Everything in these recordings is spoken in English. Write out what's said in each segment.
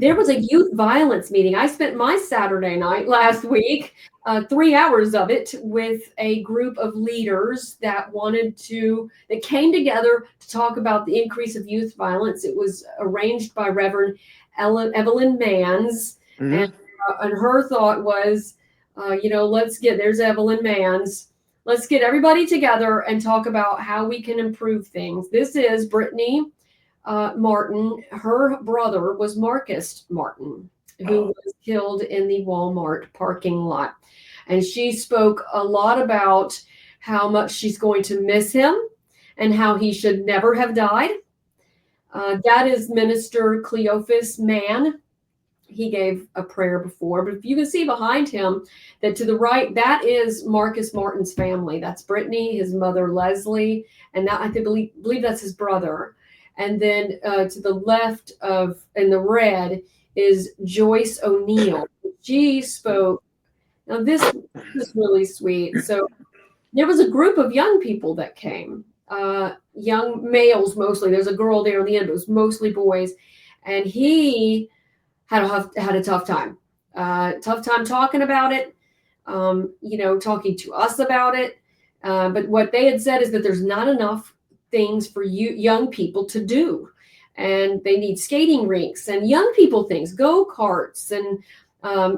There was a youth violence meeting. I spent my Saturday night last week, 3 hours of it, with a group of leaders that came together to talk about the increase of youth violence. It was arranged by Reverend Evelyn Manns, Mm-hmm. and her thought was, there's Evelyn Manns. Let's get everybody together and talk about how we can improve things. This is Brittany Martin. Her brother was Marcus Martin, who was killed in the Walmart parking lot. And she spoke a lot about how much she's going to miss him and how he should never have died. That is Minister Cleophas Mann. He gave a prayer before, but if you can see behind him, that to the right, that is Marcus Martin's family. That's Brittany, his mother Leslie, and that I believe that's his brother. And then to the left in the red is Joyce O'Neill. She spoke. Now this is really sweet. So there was a group of young people that came, young males mostly. There's a girl there in the end, but it was mostly boys, and he had a tough time. Tough time talking about it, talking to us about it. But what they had said is that there's not enough things for young people to do. And they need skating rinks and young people things, go-karts and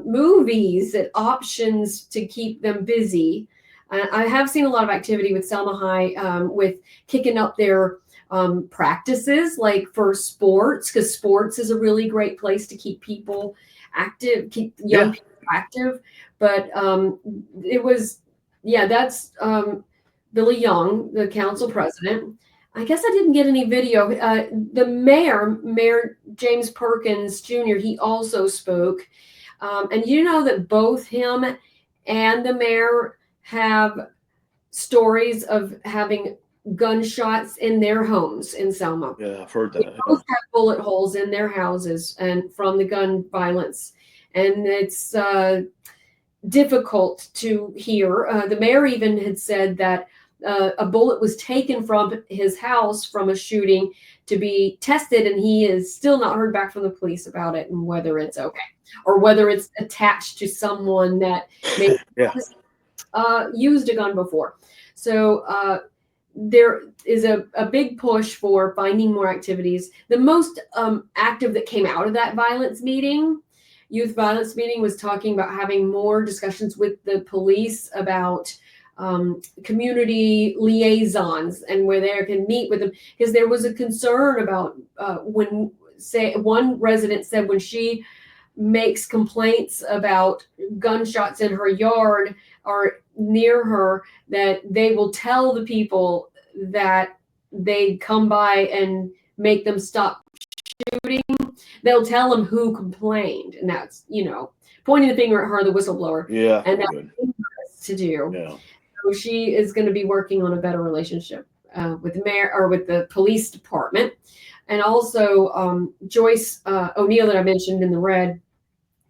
movies and options to keep them busy. I have seen a lot of activity with Selma High with kicking up their practices, like for sports, because sports is a really great place to keep people active, keep young people active. But that's Billy Young, the council president. I guess I didn't get any video. The Mayor James Perkins Jr., he also spoke. And you know that both him and the mayor have stories of having gunshots in their homes in Selma. Yeah, I've heard that. They both have bullet holes in their houses and from the gun violence. And it's difficult to hear. The mayor even had said that a bullet was taken from his house from a shooting to be tested, and he has still not heard back from the police about it and whether it's okay or whether it's attached to someone that may used a gun before. So there is a big push for finding more activities. The most active that came out of that youth violence meeting, was talking about having more discussions with the police about community liaisons and where they can meet with them, because there was a concern about one resident said when she makes complaints about gunshots in her yard or near her, that they will tell the people that they come by and make them stop shooting. They'll tell them who complained, and that's pointing the finger at her, the whistleblower. Yeah, and that's to do. Yeah. So she is going to be working on a better relationship with the mayor or with the police department. And also Joyce O'Neill that I mentioned in the red,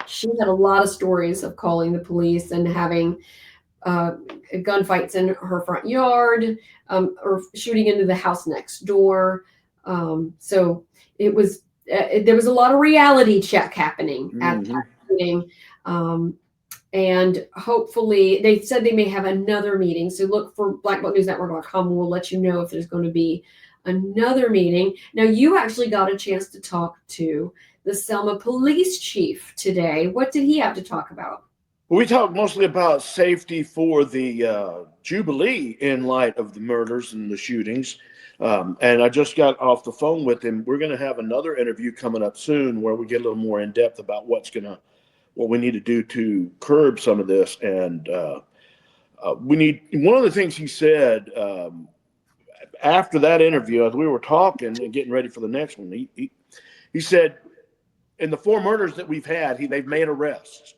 she had a lot of stories of calling the police and having gunfights in her front yard or shooting into the house next door. So it was there was a lot of reality check happening at that meeting. And hopefully, they said they may have another meeting. So look for blackbooknewsnetwork.com, and we'll let you know if there's going to be another meeting. Now, you actually got a chance to talk to the Selma police chief today. What did he have to talk about? Well, we talked mostly about safety for the Jubilee in light of the murders and the shootings. And I just got off the phone with him. We're going to have another interview coming up soon where we get a little more in depth about what we need to do to curb some of this. And one of the things he said after that interview, as we were talking and getting ready for the next one, he said, in the 4 murders that we've had, they've made arrests.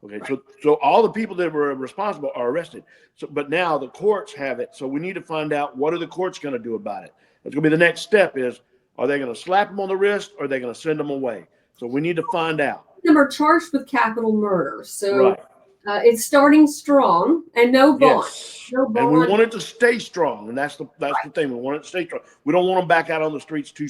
Okay, right. So all the people that were responsible are arrested. But now the courts have it. So we need to find out, what are the courts going to do about it? It's going to be the next step is, are they going to slap them on the wrist or are they going to send them away? So we need to find out. Them are charged with capital murder. So it's starting strong and no bond. Yes. No bond. And we want it to stay strong. And that's the thing. We want it to stay strong. We don't want them back out on the streets too